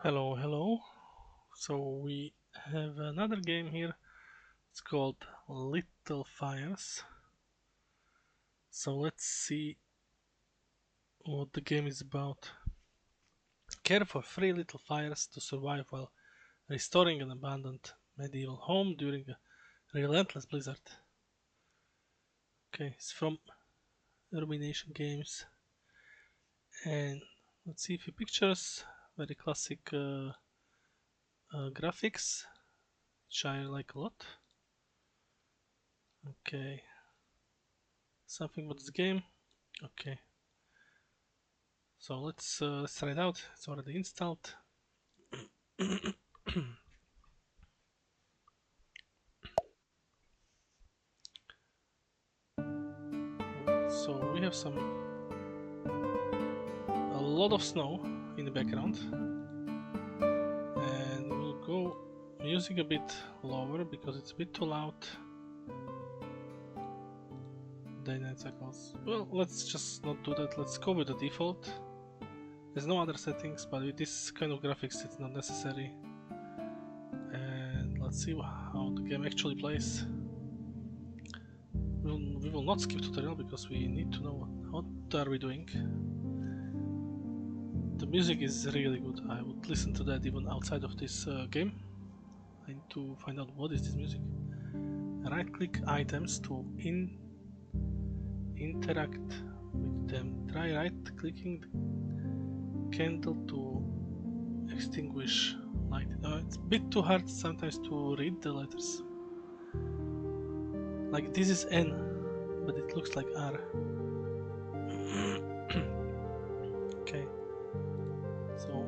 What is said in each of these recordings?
Hello, hello. So we have another game here. It's called Little Fires. So let's see what the game is about. Care for three little fires to survive while restoring an abandoned medieval home during a relentless blizzard. Okay, it's from Rumination Games. And let's see a few pictures. Very classic graphics, which I like a lot. Okay, something about this game. Okay. So let's try it out. It's already installed. So we have a lot of snow in the background, and we'll go music a bit lower because it's a bit too loud. Day night cycles. Well, let's just not do that. Let's go with the default. There's no other settings, but with this kind of graphics, it's not necessary. And let's see how the game actually plays. We will not skip tutorial because we need to know what are we doing. The music is really good. I would listen to that even outside of this game. I need to find out what is this music. Right click items to interact with them. Try right clicking the candle to extinguish light. It's a bit too hard sometimes to read the letters. Like this is N, but it looks like R. Okay. So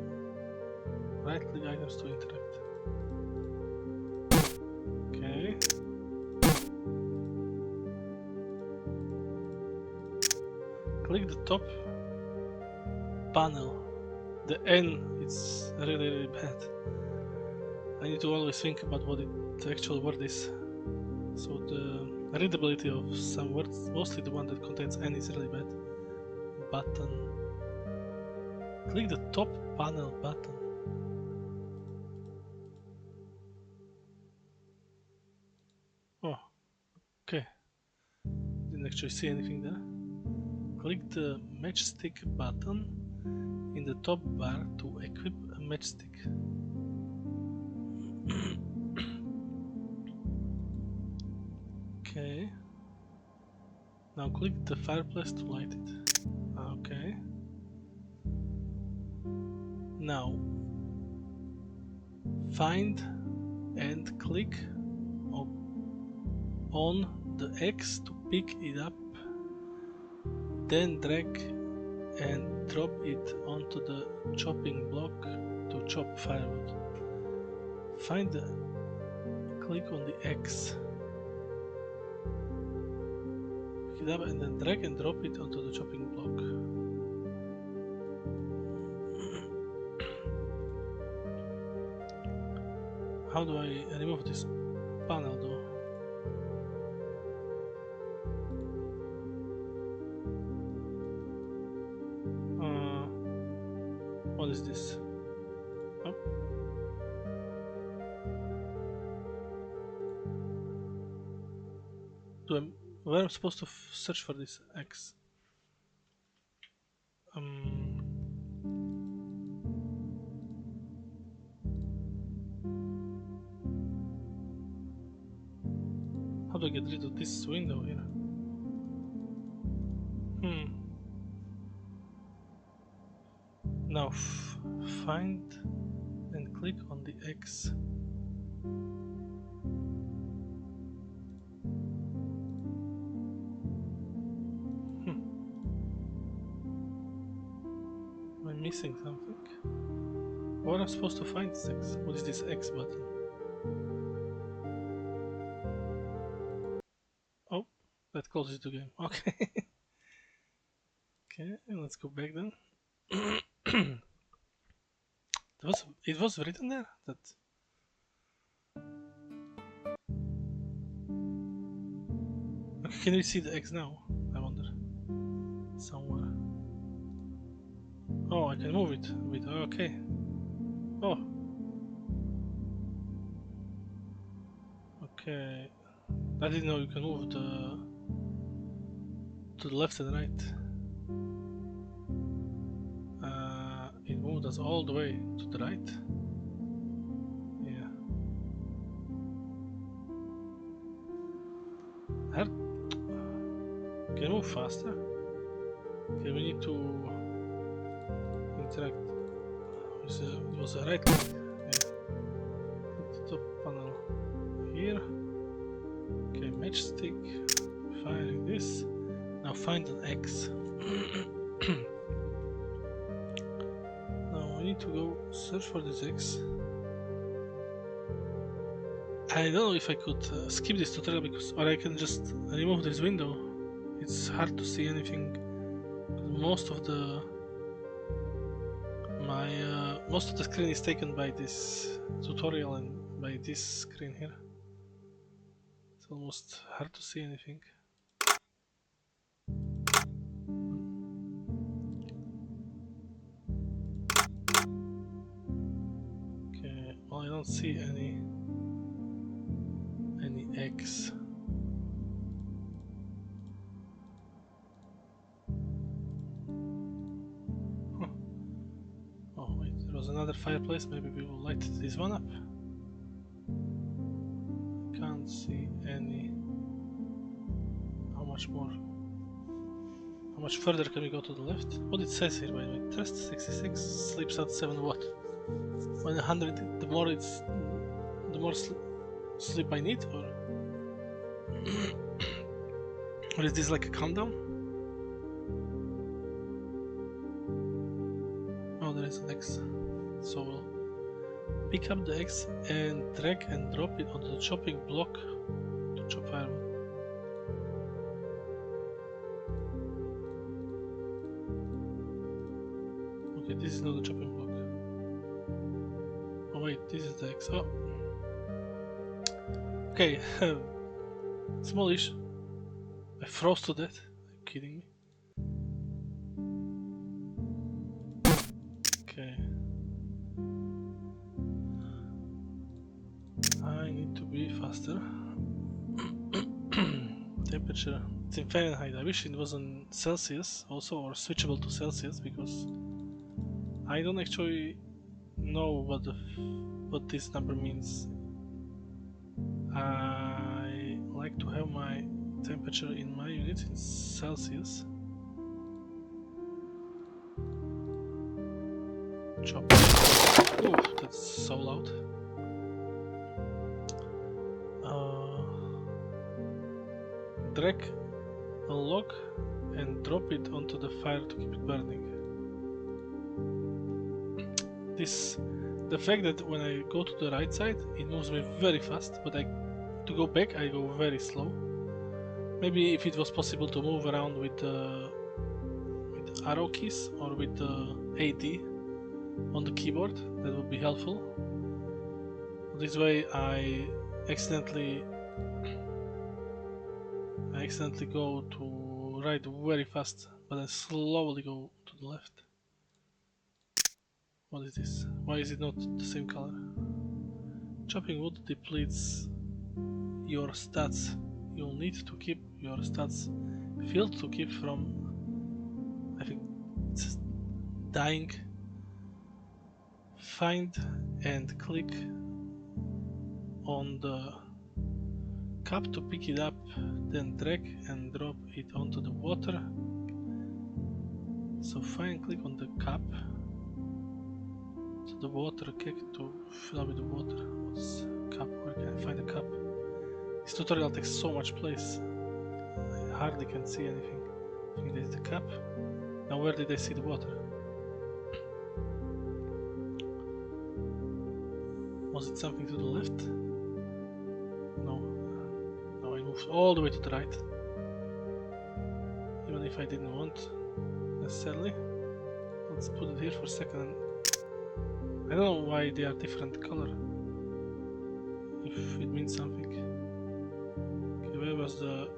right click items to interact. Okay. Click the top panel. The N is really bad. I need to always think about what the actual word is. So the readability of some words, mostly the one that contains N, is really bad. Button. Click the top panel button. Oh, okay. Didn't actually see anything there. Click the matchstick button in the top bar to equip a matchstick. Okay. Now click the fireplace to light it. Okay. Now find and click on the X to pick it up, then drag and drop it onto the chopping block to chop firewood. Click on the X, pick it up and then drag and drop it onto the chopping block. How do I remove this panel though? What is this? Oh. Where am I supposed to search for this X? How do I get rid of this window here? Now find and click on the X. Am I missing something? What am I supposed to find this X? What is this X button? Oh, that closes the game. Okay. Okay, let's go back then. It was written there that. Okay, can we see the X now? I wonder. Somewhere. Oh, I can move it with. Okay. Oh, okay. I didn't know you can move to the left and right. It moved us all the way to the right. Yeah. Her can you move faster? Okay, we need to interact. It was a right click. Yeah. Put the top panel here. Okay, matchstick. Firing this. Now find an X. Now we need to go search for this X. I don't know if I could skip this tutorial because, or I can just remove this window. It's hard to see anything. Most of the most of the screen is taken by this tutorial and by this screen here. It's almost hard to see anything. Okay, well I don't see any X. Huh. Oh wait, there was another fireplace. Maybe we will light this one up. Can't see any. How much more? How much further can we go to the left? What it says here, by the way. Test 66, sleeps at 7 what? 100, the more sleep I need, or is this like a countdown? Oh, there is an X. So we'll pick up the X and drag and drop it onto the chopping block to chop firewood. Okay, this is not the chopping block. Oh wait, this is the X. Oh. Okay, smallish. I froze to death. Are you kidding me? Okay. I need to be faster. Temperature. It's in Fahrenheit. I wish it was in Celsius also, or switchable to Celsius, because I don't actually know what this number means. I like to have my temperature in my units in Celsius. Chop. Ooh, that's so loud. Drag a log and drop it onto the fire to keep it burning. The fact that when I go to the right side, it moves me very fast, but to go back, I go very slow. Maybe if it was possible to move around with the arrow keys or with the AD on the keyboard, that would be helpful. This way I accidentally go to right very fast, but I slowly go to the left. What is this? Why is it not the same color? Chopping wood depletes your stats. You'll need to keep your stats filled to keep from, I think it's dying. Find and click on the cup to pick it up, then drag and drop it onto the water. So find and click on the cup to the water keg to fill up with the water. What's cup? Where can I find a cup? This tutorial takes so much place. I hardly can see anything. I think this is the cup. Now where did I see the water? Was it something to the left? No. No, I moved all the way to the right. Even if I didn't want necessarily. Let's put it here for a second. I don't know why they are different color. If it means something. Okay, where was the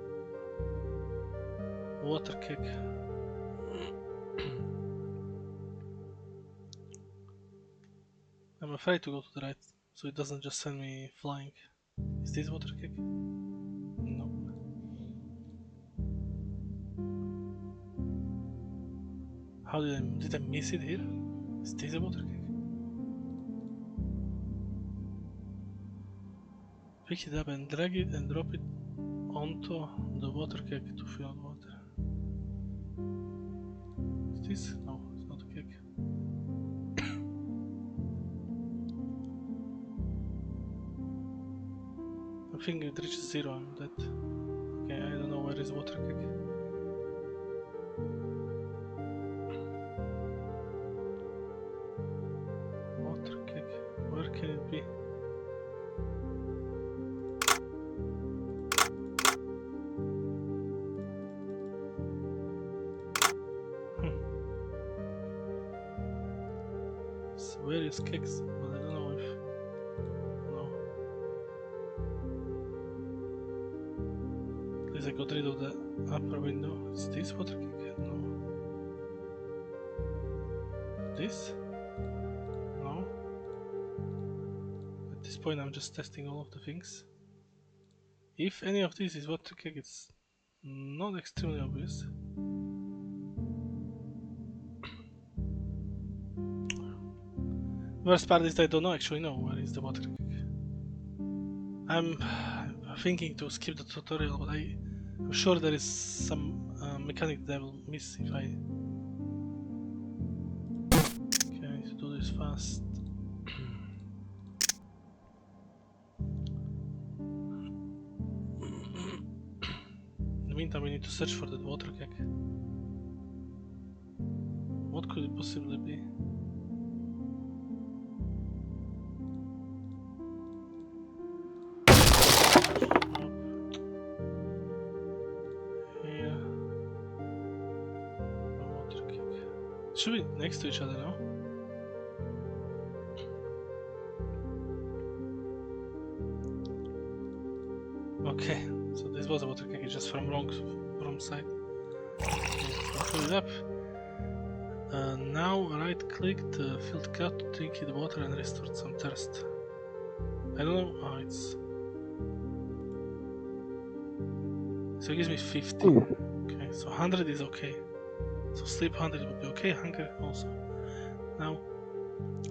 water keg? I'm afraid to go to the right, so it doesn't just send me flying. Is this water cake? No. How did I miss it here? Is this a water cake? Pick it up and drag it and drop it onto the water cake to fill water. Is this? No, it's not a cake. I think it reaches 0, I'm dead. Okay, I don't know where is water cake. Water cake, where can it be? Various cakes, but I don't know if... No. At least I got rid of the upper window. Is this water cake? No. This? No. At this point I'm just testing all of the things. If any of this is water cake, it's not extremely obvious. Worst part is I don't actually know where is the water cake. I'm thinking to skip the tutorial, but I'm sure there is some mechanic that I will miss if I... Okay, I need to do this fast. In the meantime, we need to search for that water cake. What could it possibly be? Here. No water cake. Should be next to each other now. Okay, so this was a water cake, it's just from wrong side. Okay, fill it up. Now right click the filled cup to drink the water and restore some thirst. I don't know. Oh, it's... So it gives me 50. Okay, so 100 is okay. So sleep 100 would be okay, hunger also. Now,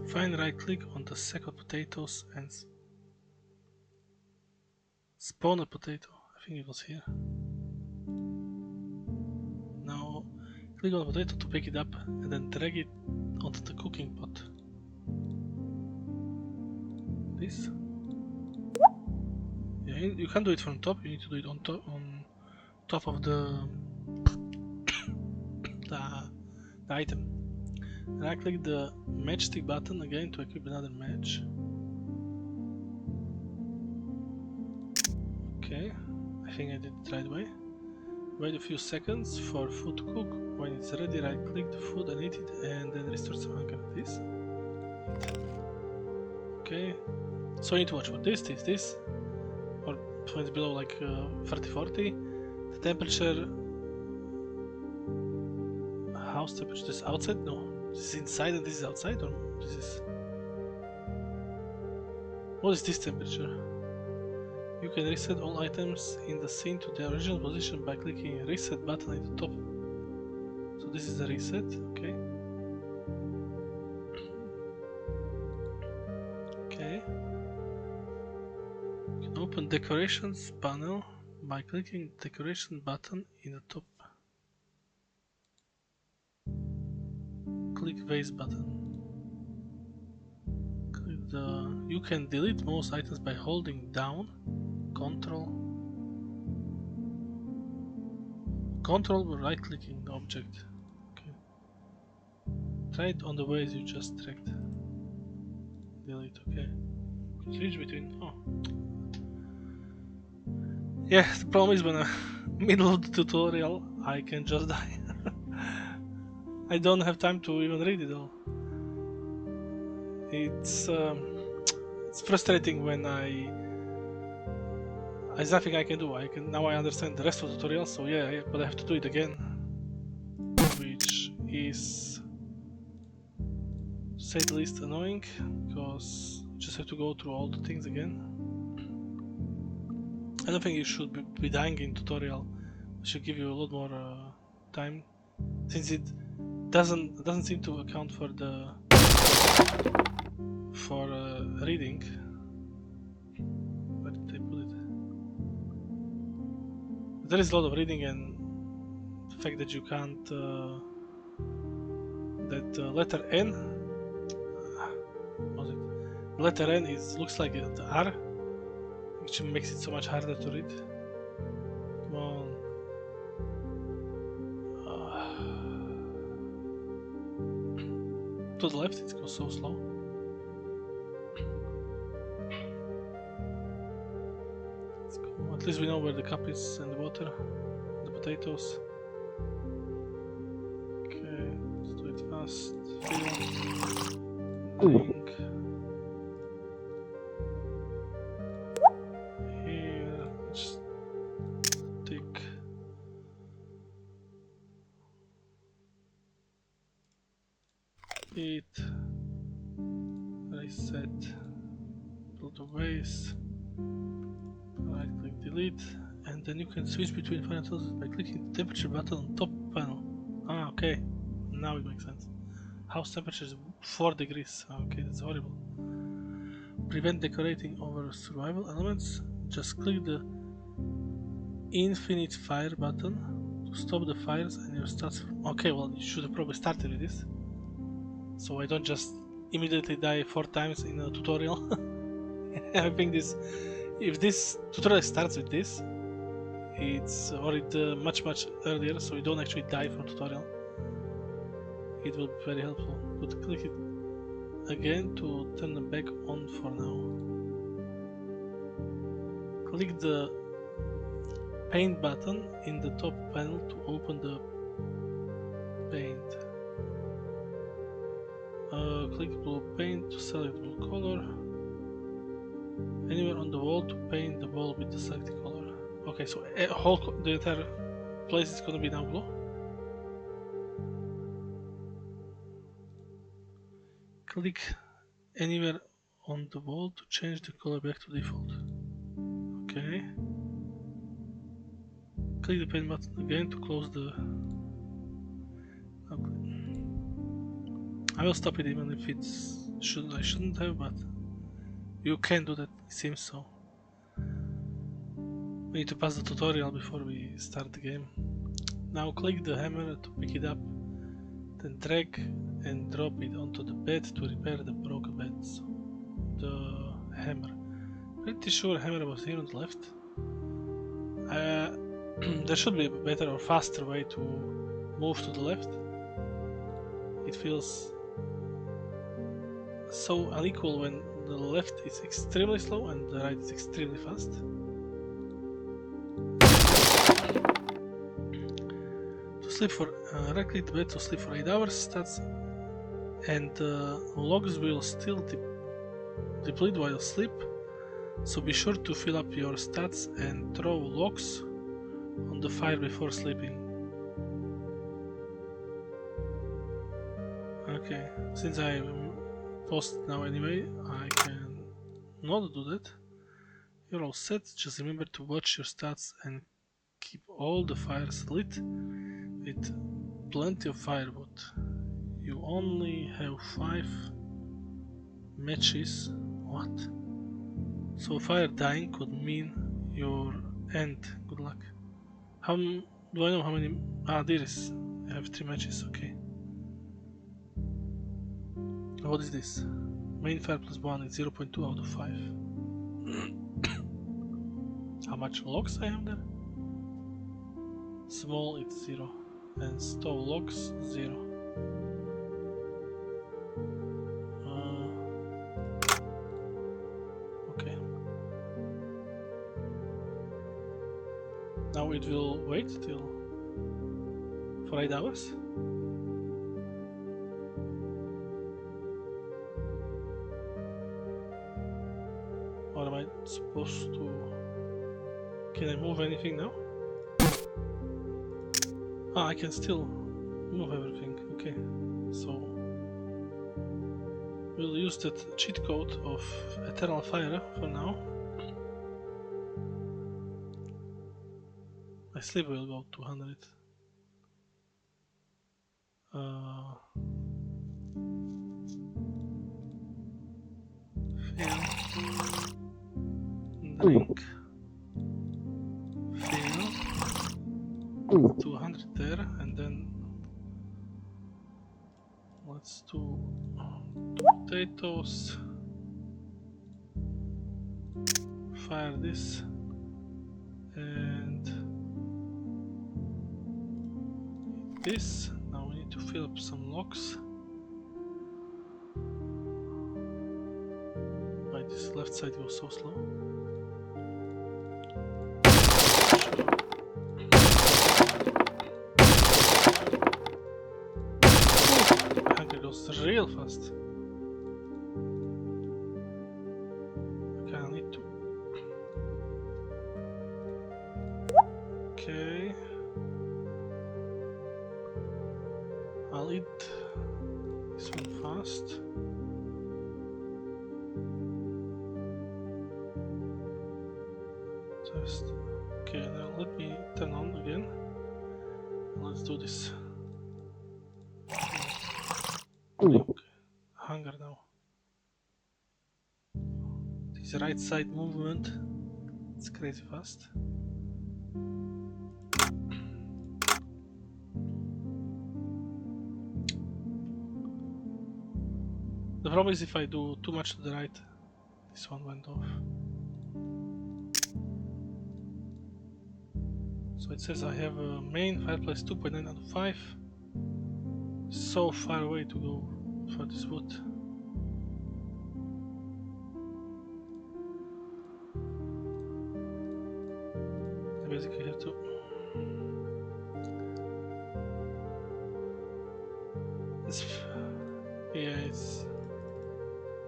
find right click on the sack of potatoes and spawn a potato. I think it was here. Now, click on the potato to pick it up and then drag it onto the cooking pot. This. Yeah, you can't do it from top, you need to do it on top of the item. Right click the matchstick button again to equip another match. Okay, I think I did it right way. Wait a few seconds for food to cook. When it's ready, right click the food and eat it and then restore some hunger. This. Okay, so you need to watch for this, or when it's below like 30-40. The temperature, house temperature, this is outside? No, this is inside and this is outside, or this is... What is this temperature? You can reset all items in the scene to their original position by clicking reset button at the top. So this is the reset, okay. Okay. You can open decorations panel by clicking decoration button in the top. Click vase button. Click the... You can delete most items by holding down Control or right clicking the object. Okay. Try it on the ways you just tracked. Delete, okay. Switch between... Oh. Yeah, the problem is when I'm middle of the tutorial, I can just die. I don't have time to even read it all. It's frustrating when there's nothing I can do. Now I understand the rest of the tutorial, so yeah, but I have to do it again, which is say the least annoying, because you just have to go through all the things again. I don't think you should be dying in tutorial. It should give you a lot more time, since it doesn't seem to account for the reading. Where did they put it? There is a lot of reading, and the fact that you can't letter N, was it? Letter N looks like the R, which makes it so much harder to read. Come on. To the left, it goes so slow. Let's go. At least we know where the cup is and the water, the potatoes. Okay, let's do it fast. Drink. Here, just tick. Eat. Reset. Build a base. Right click delete. And then you can switch between fire tools by clicking the temperature button on top panel. Ah, okay. Now it makes sense. House temperature is 4 degrees. Okay, that's horrible. Prevent decorating over survival elements. Just click the infinite fire button to stop the fires and your stats. Okay, well, you should have probably started with this, so I don't just immediately die 4 times in a tutorial. I think if this tutorial starts with this, it's already much earlier, so you don't actually die from tutorial. It will be very helpful. But click it again to turn them back on for now. Click the paint button in the top panel to open the paint. Click blue paint to select blue color. Anywhere on the wall to paint the wall with the selected color. Okay, so the entire place is gonna be now blue. Click anywhere on the wall to change the color back to default. Okay. Click the paint button again to close the... Okay. I will stop it even if I shouldn't have, but you can do that, it seems so. We need to pass the tutorial before we start the game. Now click the hammer to pick it up, then drag and drop it onto the bed to repair the broken bed. So, the hammer. Pretty sure hammer was here on the left. There should be a better or faster way to move to the left. It feels so unequal when the left is extremely slow and the right is extremely fast. To sleep for right click the bed to sleep for 8 hours. Stats and logs will still deplete while asleep, so be sure to fill up your stats and throw logs on the fire before sleeping. Okay, since I post now anyway, I can not do that. You're all set. Just remember to watch your stats and keep all the fires lit with plenty of firewood. You only have 5 matches. What? So fire dying could mean your end. Good luck. How do I know how many? Ah, there is. I have 3 matches. Okay. What is this? Main fire plus 1 is 0.2 out of 5. How much logs I have there? Small, it's 0. And stove logs, 0. Okay. Now it will wait till for 8 hours. Or am I supposed to... Can I move anything now? Ah, I can still move everything. Okay, so We'll use that cheat code of Eternal Fire for now. My sleep will go 200. Fill. Drink. Fill. 200 there, and then let's do potatoes. Fire this and this. Now we need to fill up some logs. Why this left side goes so slow? My hunger goes real fast. Okay, I need to. Okay. I'll eat this one fast. Just okay, now let me turn on again. Let's do this. Okay. Hunger now. This right side movement, it's crazy fast. The problem is if I do too much to the right, this one went off. So it says I have a main fireplace 2.9 out of 5. So far away to go for this wood. I basically have to.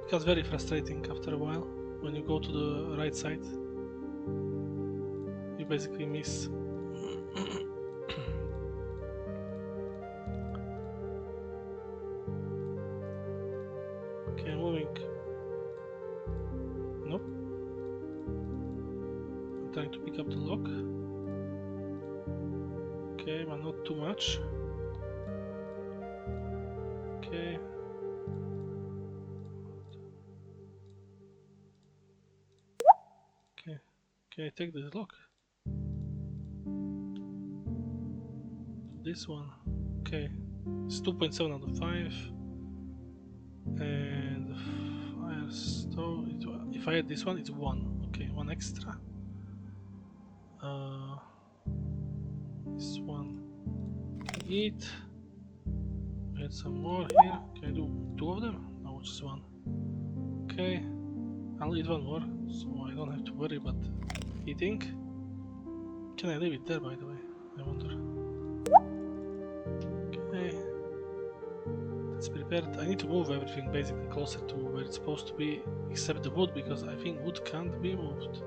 It becomes very frustrating after a while when you go to the right side. You basically miss. Okay, moving. Nope. I'm trying to pick up the lock. Okay, but not too much. Okay. Okay. Okay, take this lock. This one. Okay. It's 2.7 out of 5. And the fire stove. If I add this one, it's 1. Okay, 1 extra. This one can eat. Add some more here. Can I do 2 of them? No, just 1. Okay, I'll eat 1 more, so I don't have to worry about eating. Can I leave it there, by the way? I wonder. Okay, that's prepared. I need to move everything basically closer to where it's supposed to be, except the wood, because I think wood can't be moved.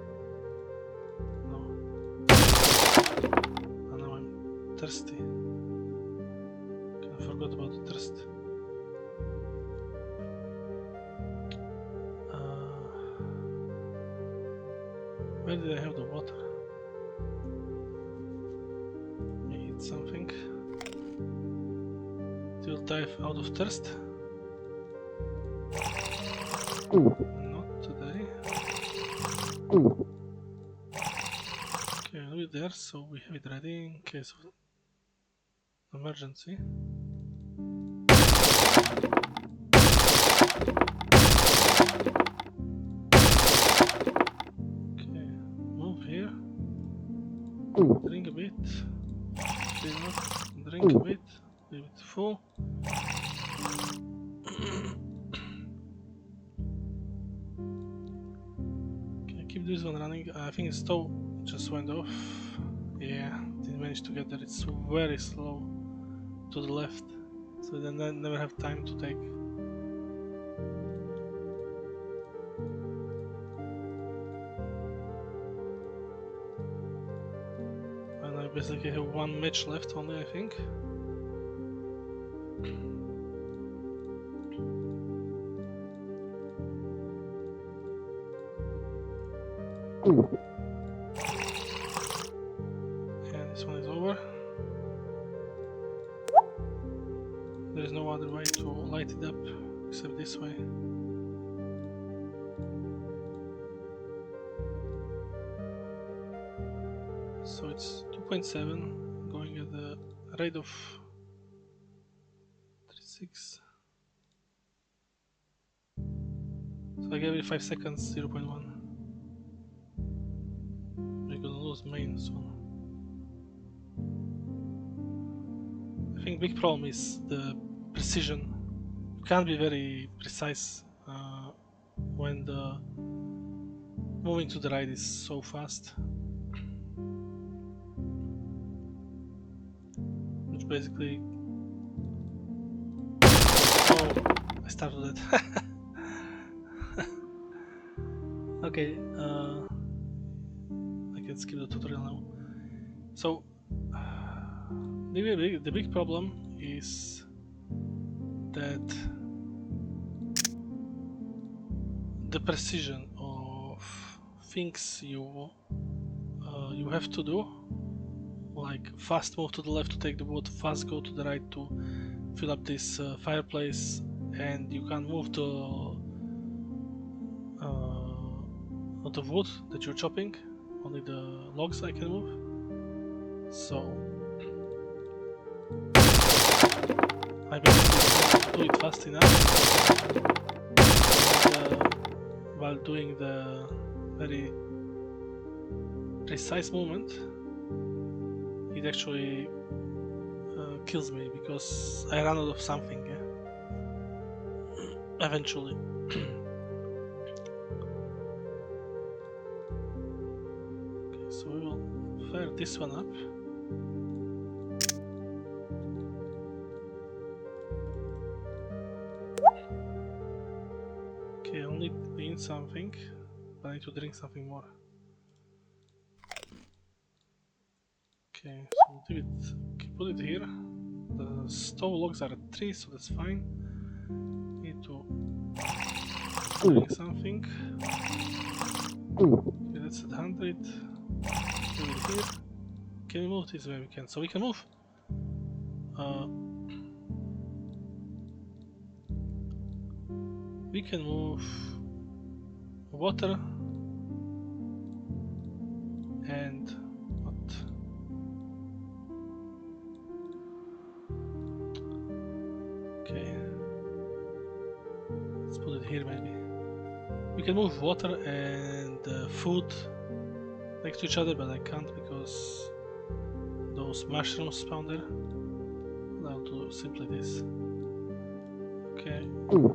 No. And now I'm thirsty. I forgot about the thirst. Where did I have the water? I eat something. It will die out of thirst. Not today. Okay, I'll be there, so we have it ready in case of emergency. Okay, move here. Drink a bit. Fill up. Drink a bit. Leave it full. Okay, keep this one running. I think the stove just went off. Yeah, didn't manage to get there. It's very slow to the left, so then I never have time to take. And I basically have 1 match left only, I think. And this one is over. There is no other way to light it up except this way. So it's 2.7 going at the rate of 36. So like every 5 seconds 0.1. We're gonna lose main soon. I think big problem is the precision. You can't be very precise when the moving to the right is so fast. Which basically... Oh, I started it. Okay, I can skip the tutorial now. So, the big problem is that the precision of things you have to do, like fast move to the left to take the wood, fast go to the right to fill up this fireplace, and you can't move the wood that you're chopping, only the logs I can move. So I basically do it fast enough, and, while doing the very precise movement, it actually kills me because I run out of something, yeah? Eventually. Okay, so we will fire this one up. Okay, I only need something, but I need to drink something more. Okay, so leave it, okay, put it here. The stove logs are at 3, so that's fine. Need to drink something. Okay, that's at 100. Leave it here. Can we move this way? We can. So we can move. We can move water and what? Okay, let's put it here maybe. We can move water and food next to each other, but I can't because those mushrooms spawn there. I'll do simply this. Okay,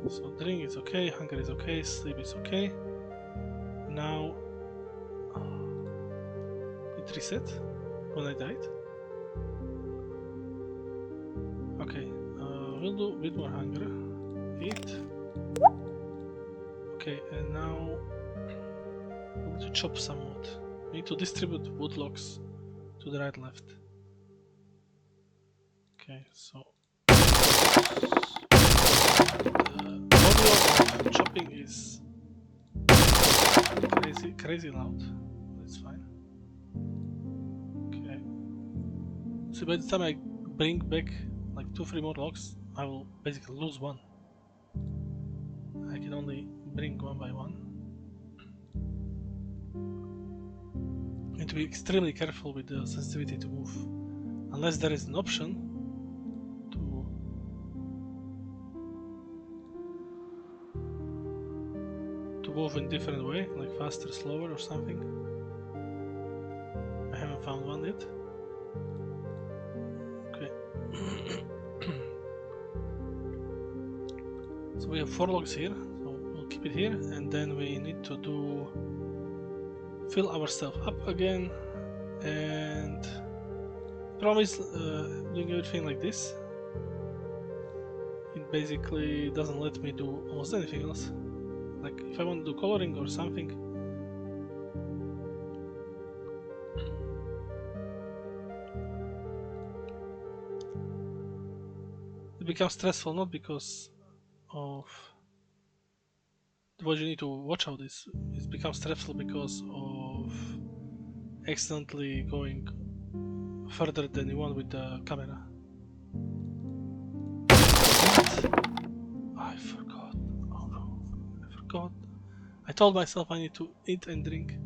so drink is okay, hunger is okay, sleep is okay. Now it reset when I died. Okay, we'll do a bit more hunger. Eat. Okay, and now we need to chop some wood. We need to distribute wood logs to the right and left. Okay, so the audio of chopping is crazy loud. That's fine. Okay. So by the time I bring back like 2-3 more logs, I will basically lose one. I can only bring one by one. Need to be extremely careful with the sensitivity to move, unless there is an option to move in different way, like faster, slower, or something. I haven't found one yet. Okay. So we have 4 logs here, so we'll keep it here, and then we need to fill ourselves up again. And the problem is doing everything like this. It basically doesn't let me do almost anything else. Like if I want to do coloring or something, it becomes stressful, not because of what you need to watch out is. It becomes stressful because of accidentally going further than you want with the camera. What? I forgot. Oh no, I forgot. I told myself I need to eat and drink.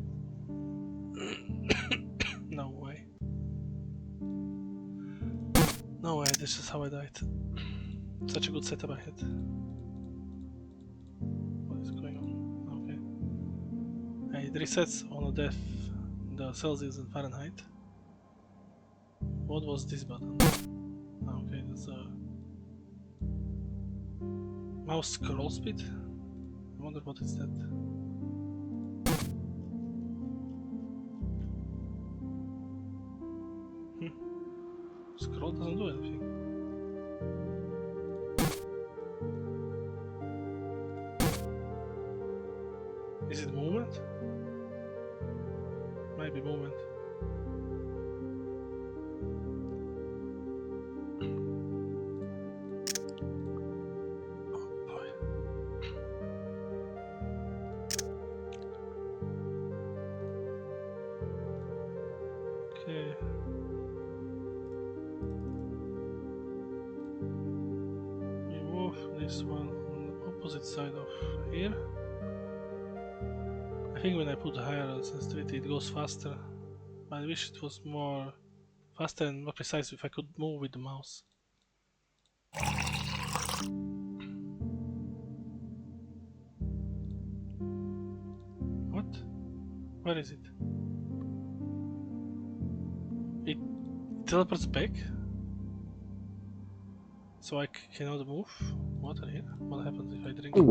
No way. No way, this is how I died. Such a good setup I had. What is going on? Okay. It resets on the death the Celsius and Fahrenheit. What was this button? Okay, that's a mouse scroll speed. I wonder what is that. Scroll doesn't do anything. Is it movement? Maybe movement. Oh boy. Okay. We move this one on the opposite side of here. I think when I put higher sensitivity it goes faster. I wish it was more faster and more precise if I could move with the mouse. What? Where is it? It teleports back? So I cannot move water here? What happens if I drink it?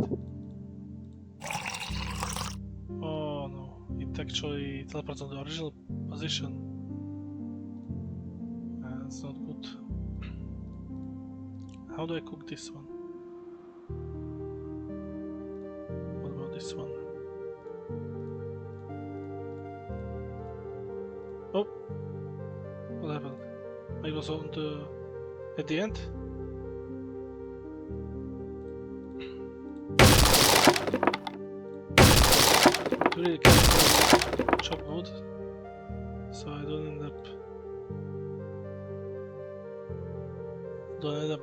Oh no, it actually teleports on the original position. That's not good. How do I cook this one? What about this one? Oh! What happened? I was on the... at the end? To really carefully chop wood, so I don't end up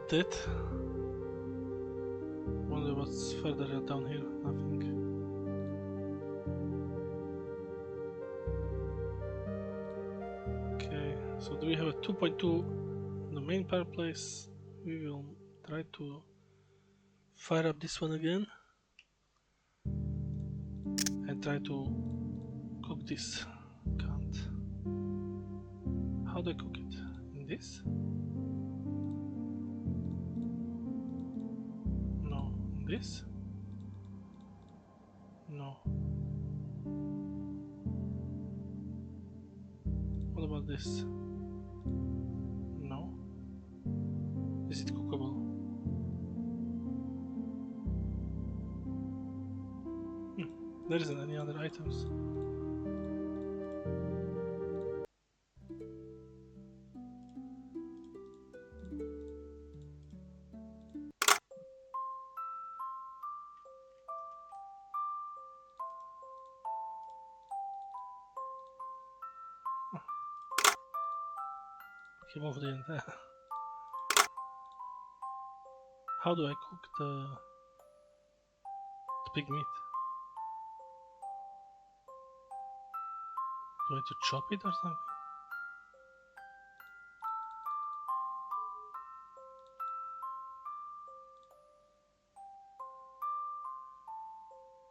dead. Wonder what's further down here. Nothing. Okay, so do we have a 2.2 in the main fireplace? We will try to fire up this one again and try to cook this. Can't. How do I cook it? In this? No. In this? No. What about this? No. Is it cookable? There isn't any other items. He moved in there. How do I cook the pig meat? Do I have to chop it or something?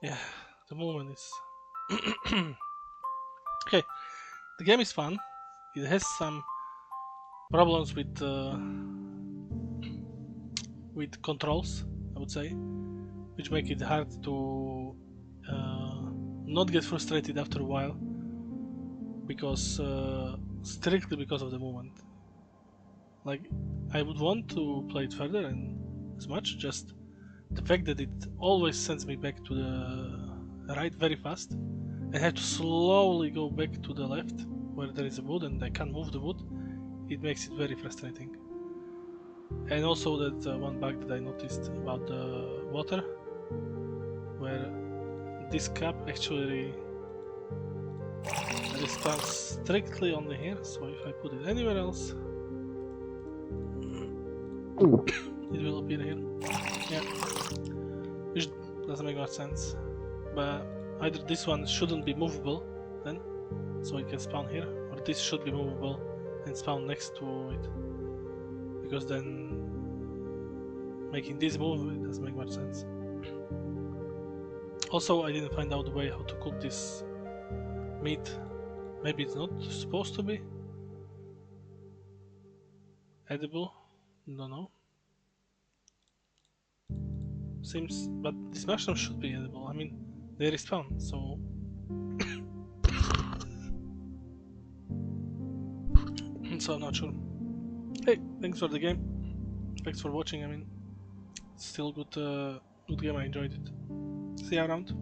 Yeah, the moment is... Okay, the game is fun. It has some problems with controls, I would say, which make it hard to not get frustrated after a while, because strictly because of the movement. Like, I would want to play it further and as much, just the fact that it always sends me back to the right very fast and have to slowly go back to the left where there is a wood and I can't move the wood, it makes it very frustrating. And also that one bug that I noticed about the water, where this cup actually And it spawns strictly only here, so if I put it anywhere else, it will appear here. Yeah, which doesn't make much sense. But either this one shouldn't be movable then, so it can spawn here, or this should be movable and spawn next to it. Because then making this move, it doesn't make much sense. Also, I didn't find out the way how to cook this meat. Maybe it's not supposed to be edible, don't know. Seems, but these mushrooms should be edible. I mean, they respawn, so so I'm not sure. Hey, thanks for the game. Thanks for watching. I mean, it's still good, good game. I enjoyed it. See you around.